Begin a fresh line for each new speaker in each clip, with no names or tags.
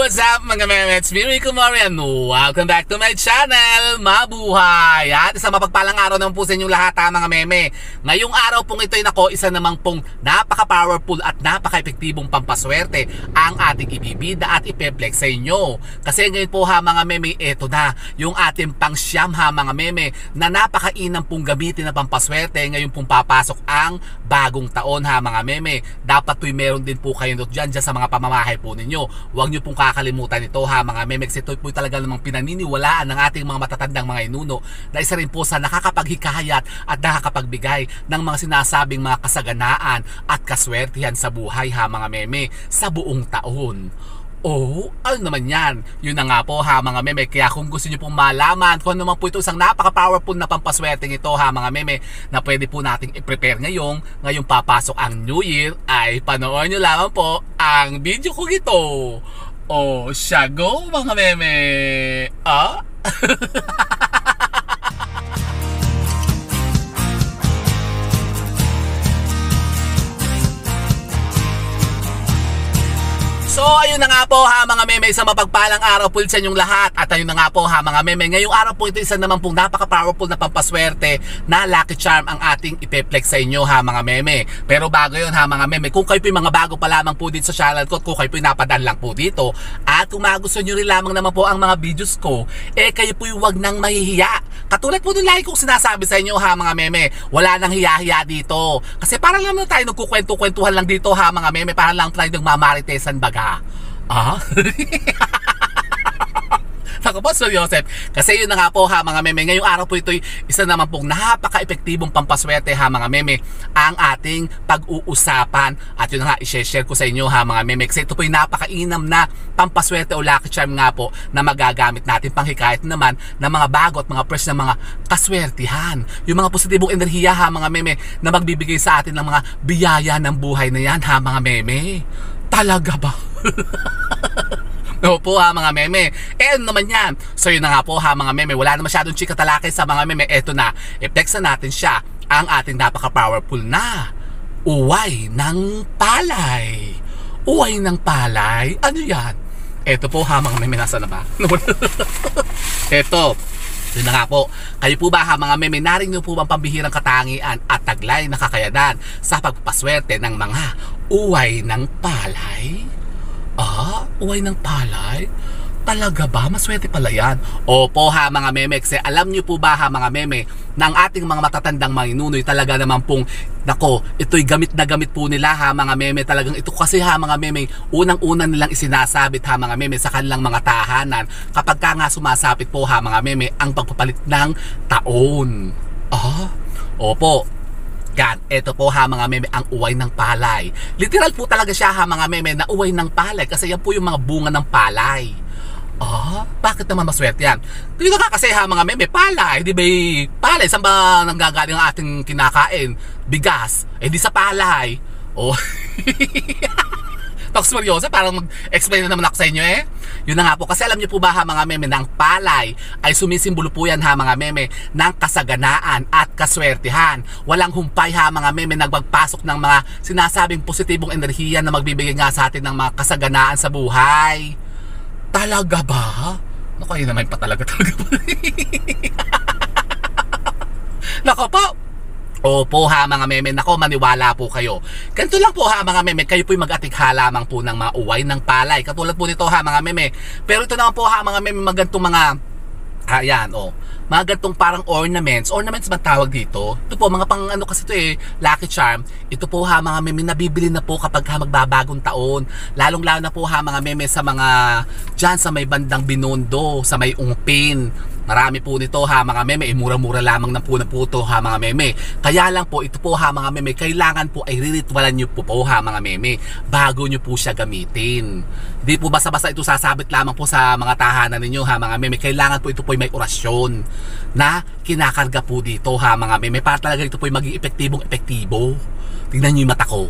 What's up mga meme? It's me, Rico Marian. Welcome back to my channel, Mabuhay! At isang mapagpalang araw naman po sa inyong lahat mga meme. Ngayong araw pong ito'y isa namang pong napaka-powerful at napaka-epektibong pampaswerte ang ating ibibida at ipeplex sa inyo. Kasi ngayon po mga meme, eto na yung ating pang-siyam mga meme na napakainam pong gamitin na pampaswerte. Ngayon pong papasok ang bagong taon mga meme. Dapat to'y meron din po kayo dyan sa mga pamamahay po ninyo. Huwag nyo pong kakalimutan ito mga meme. Ito po talaga namang pinaniniwalaan ng ating mga matatandang mga inuno na isa rin po sa nakakapaghikayat at nakakapagbigay ng mga sinasabing mga kasaganaan at kaswertihan sa buhay mga meme sa buong taon. Oh, ano naman yan? Yun na nga po mga meme. Kaya kung gusto nyo pong malaman kung ano naman po ito isang napaka-powerful na pampaswerteng ito mga meme na pwede po nating i-prepare ngayong papasok ang New Year, ay panoorin nyo lamang po ang video ko ito. Oh, siya go mga meme. So ayun na nga po mga meme, isang mapagpalang araw po sa inyong lahat. At ayun na nga po mga meme, ngayong araw po ito isa naman pong napaka-powerful na pampaswerte na lucky charm ang ating ipeplex sa inyo mga meme. Pero bago yun mga meme, kung kayo po yung mga bago pa lamang po dito sa channel ko, kung kayo po yung napadaan lang po dito, at kung magustuhan nyo rin lamang naman po ang mga videos ko, kayo po yung wag nang mahihiya. Katulad po nung lagi kong sinasabi sa inyo mga meme, wala nang hiya-hiya dito. Kasi parang lang tayo nagkukwento-kwentuhan lang dito mga meme, parang lang tayo nagmamaritesan baga. Ako po, Sir Joseph. Kasi yun na nga po mga meme, ngayong araw po ito'y isa naman pong napaka-epektibong pampaswerte mga meme ang ating pag-uusapan. At yun na nga, i-share ko sa inyo mga meme. Kasi ito po yung napaka-inam na pampaswerte o lucky charm nga po na magagamit natin panghikayat naman ng mga bago at mga fresh na mga kaswertihan. Yung mga positibong enerhiya mga meme na magbibigay sa atin ng mga biyaya ng buhay na yan mga meme. Talaga ba? Opo mga meme. Ano naman yan? So yun na nga po mga meme, wala na masyadong chika talakay sa mga meme. Eto na, i-flex na natin siya, ang ating napaka-powerful na uway ng palay. Uway ng palay? Ano yan? Eto po mga meme, nasa na ba? Eto, yun na nga po, kayo po ba mga meme, narinig nyo po bang pambihirang katangian at taglay na kakayanan sa pagpapaswerte ng mga uway ng palay? Uway ng palay? Talaga ba? Maswerte pala yan. Opo mga meme, kasi alam nyo po ba mga meme, ng ating mga matatandang mga inunoy talaga naman pong, nako, ito'y gamit na gamit po nila mga meme. Talagang ito kasi mga meme, unang-una nilang isinasabit mga meme sa kanilang mga tahanan kapag ka nga sumasapit po mga meme ang pagpapalit ng taon. Opo. Yan, ito po mga meme ang uway ng palay. Literal po talaga siya mga meme na uway ng palay kasi yan po yung mga bunga ng palay. Bakit naman maswerte yan? Dito ka kasi mga meme, palay, di ba palay, saan ba nanggagaling ang ating kinakain? Bigas, di sa palay. Talks seryoso, parang mag-explain na naman ako sa inyo Yun na nga po, kasi alam niyo po ba mga meme, ng palay ay sumisimbolo po yan mga meme ng kasaganaan at kaswertihan. Walang humpay mga meme, nagpagpasok ng mga sinasabing positibong enerhiya na magbibigay nga sa atin ng mga kasaganaan sa buhay. Talaga ba? Naku, yun naman pa talaga ba? Naku po. Opo mga meme, nako, maniwala po kayo. Ganito lang po mga meme, kayo po'y mag-atikha lamang po ng mga uway ng palay. Katulad po nito mga meme. Pero ito naman po mga meme, magantong mga ayan mga gantong parang ornaments ba tawag dito? Ito po mga pang kasi ito lucky charm. Ito po mga meme, nabibili na po kapag magbabagong taon. Lalong lalo na po mga meme sa mga dyan sa may bandang Binondo, sa may Ungpin. Marami po nito mga meme, mura-mura lamang na po na po ito mga meme. Kaya lang po ito po mga meme, kailangan po ay riritualan nyo po mga meme bago nyo po siya gamitin. Hindi po basta-basta ito sasabit lamang po sa mga tahanan ninyo mga meme. Kailangan po ito po may orasyon na kinakarga po dito mga meme para talaga ito po maging epektibo. Tingnan nyo yung mata ko.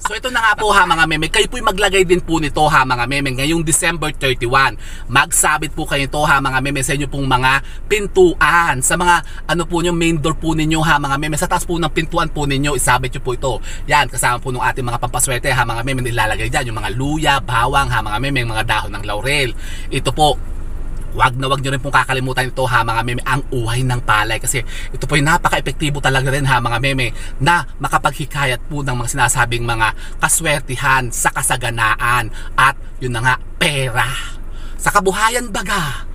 So ito na nga po ha mga meme, kayo po'y maglagay din po nito ha mga meme ngayong December 31. Magsabit po kayo ito ha mga meme sa inyo pong mga pintuan, sa mga ano po nyo, main door po ninyo ha mga meme, sa taas po ng pintuan po ninyo, isabit nyo po ito. Yan, kasama po ng ating mga pampaswerte ha mga meme, nilalagay dyan yung mga luya, bawang ha mga meme, mga dahon ng laurel. Ito po, wag nyo rin pong kakalimutan ito ha mga meme, ang uhay ng palay, kasi ito po yung napaka-epektibo talaga rin ha mga meme na makapaghikayat po ng mga sinasabing mga kaswertihan sa kasaganaan at yun na nga, pera sa kabuhayan baga.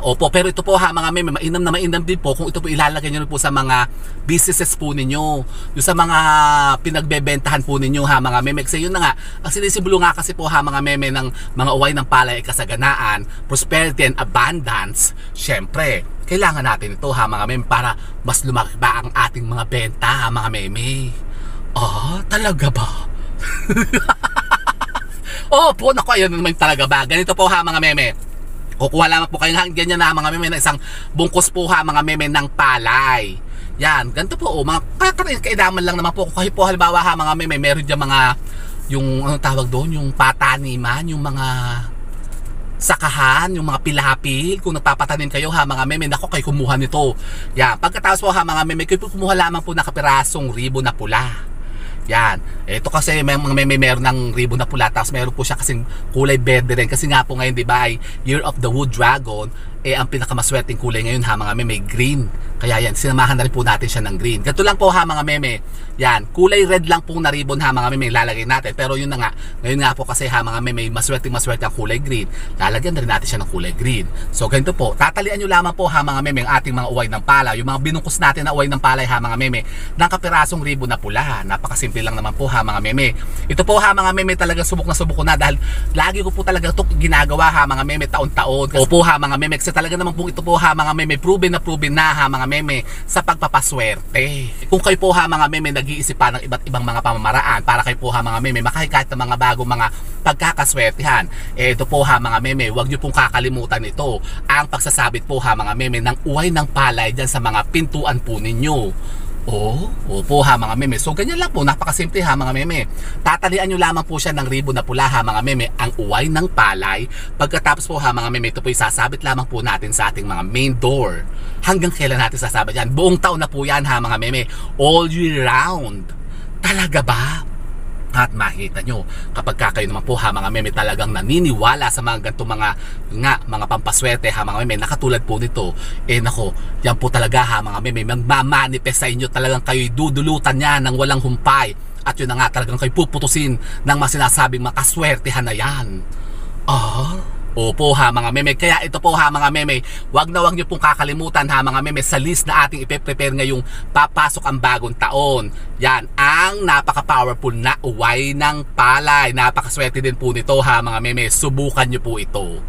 Opo, pero ito po ha mga meme, mainam na mainam din po kung ito po ilalagay nyo po sa mga businesses po ninyo, yung sa mga pinagbebentahan po ninyo ha mga meme. Kasi yun na nga, ang sinisimbolo nga kasi po ha mga meme ng mga uway ng palay ay kasaganaan, prosperity and abundance. Syempre, kailangan natin ito ha mga meme para mas lumaki ba ang ating mga benta ha mga meme. Talaga ba? Opo, naku, ayun naman talaga ba? Ganito po ha mga meme, kukuha lamang po kayo ng ganyan na mga meme na isang bungkos po ha mga meme ng palay. Yan, ganito po mga kaidaman lang naman po. Kung kayo po halimbawa ha mga meme, meron dyan mga, yung ano tawag doon, yung pataniman, yung mga sakahan, yung mga pilapil, kung nagpapatanim kayo ha mga meme, nako kayo kumuha nito. Yan, pagkatapos po ha mga meme, kayo po kumuha lamang po ng kapirasong ribbon na pula. Yan. Ito kasi may mga meme meron ng ribbon na pula, tapos meron po siya kasing kulay berde rin. Kasi nga po ngayon, di ba, ay Year of the Wood Dragon, ang pinakamaswerteng kulay ngayon ha mga meme, green. Kaya yan, sinamahan na rin po natin siya ng green. Ganito lang po ha mga meme. Yan, kulay red lang po na ribbon ha mga meme, lalagay natin. Pero yun na nga, ngayon nga po kasi ha mga meme, maswerte ang kulay green. Lalagyan na rin natin siya ng kulay green. So ganito po, tatalian nyo lamang po ha mga meme ang ating mga uway ng pala, yung mga binungkus natin na uway ng palay ha mga meme, ng kapirasong ribbon na pula. Napakasimple lang naman po ha mga meme. Ito po ha mga meme, talaga subok ko na dahil lagi ko po talaga ito ginagawa ha mga meme taon-taon. Opo ha mga meme, kasi talaga naman po ito po ha mga meme, proven na ha mga meme sa pagpapaswerte. Kung kayo po ha mga meme nag-iisip pa ng iba't ibang mga pamamaraan para kayo po ha mga meme makahikayat ng mga bagong mga pagkakaswertihan, ito po ha mga meme, huwag nyo pong kakalimutan ito, ang pagsasabit po ha mga meme ng uway ng palay dyan sa mga pintuan po ninyo. Opo ha mga meme. So ganyan lang po, napakasimple ha mga meme. Tatalian nyo lamang po siya ng ribbon na pula ha mga meme, ang uway ng palay. Pagkatapos po ha mga meme, ito po isasabit lamang po natin sa ating mga main door. Hanggang kailan natin sasabit yan? Buong taon na po yan ha mga meme, all year round. Talaga ba? At makita nyo, kapag kayo naman po ha mga meme talagang naniniwala sa mga ganito mga pampaswerte ha mga meme, nakatulad po nito, nako, yan po talaga ha mga meme, magmamanifest sa inyo, talagang kayo'y dudulutan niya ng walang humpay, at yun na nga, talagang kayo puputusin ng mga sinasabing makaswertehan na yan. Opo ha mga meme, kaya ito po ha mga meme, wag nyo pong kakalimutan ha mga meme sa list na ating ipe-prepare ngayong papasok ang bagong taon. Yan, ang napaka-powerful na uway ng palay. Napakaswerte din po nito ha mga meme, subukan nyo po ito.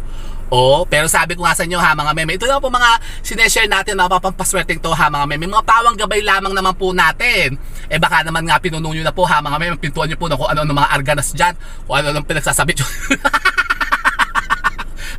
Pero sabi ko nga sa inyo ha mga meme, ito naman po mga sineshare natin na pampaswerteng to ha mga meme, mga pawang gabay lamang naman po natin. Baka naman nga pinunong nyo na po ha mga meme, pintuan nyo po na kung ano mga arganas dyan, kung ano pinagsasabit nyo.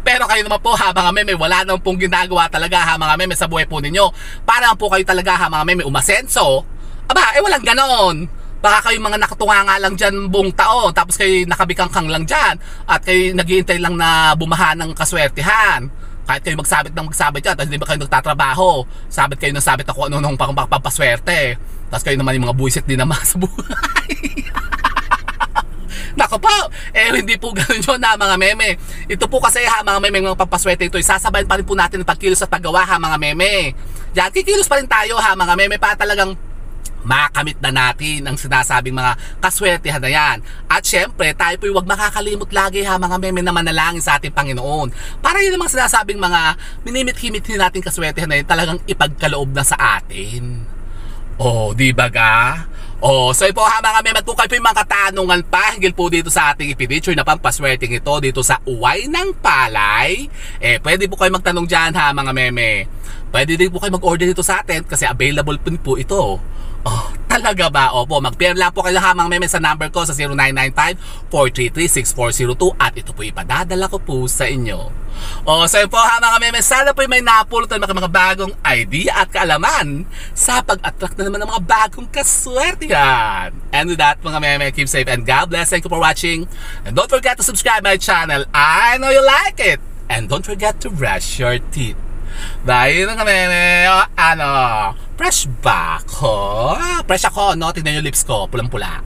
Pero kayo naman po ha mga meme, wala naman pong ginagawa talaga ha mga meme sa buhay po ninyo para po kayo talaga ha mga meme umasenso. Walang ganon. Baka kayo mga nakatunga nga lang dyan buong taon, tapos kayo nakabikangkang lang dyan at kayo naghihintay lang na bumaha ng kaswertihan. Kahit kayo magsabit dyan, tapos hindi ba kayo nagtatrabaho, sabit kayo ng sabit ako ano nung pampaswerte, tapos kayo naman yung mga buwisit din naman sa buhay. Nako po, hindi po ganoon yun ha mga meme. Ito po kasi ha mga meme, mga pampaswerte ito, sasabayan pa rin po natin ang pagkilos at paggawa ha mga meme. Yan, kikilos pa rin tayo ha mga meme para talagang makamit na natin ang sinasabing mga kaswertehan na yan. At syempre, tayo po huwag makakalimot lagi ha mga meme na manalangin sa ating Panginoon. Para yun namang sinasabing mga minimit-himit natin kaswertehan na yun talagang ipagkaloob na sa atin. Di ba ga? So po ha mga meme, at kung kayo po yung mga katanungan pa hinggil po dito sa ating ipinitsure na pampaswerteng ito dito sa uway ng palay, pwede po kayo magtanong dyan ha mga meme. Pwede din po kayo mag-order dito sa atin kasi available po ito. Oh, talaga ba? Opo, mag-PM lang po kayo ha mga meme sa number ko sa 0995-433-6402 at ito po ipadadala ko po sa inyo. O, so yun po ha mga meme, sana po may napulutan mga bagong idea at kaalaman sa pag-attract na naman ng mga bagong kaswertihan. And with that mga meme, keep safe and God bless. Thank you for watching. And don't forget to subscribe my channel. I know you like it. And don't forget to brush your teeth. Dahil mga meme, fresh ba ako? Fresh ako, no? Tignan yung lips ko, pulang-pula.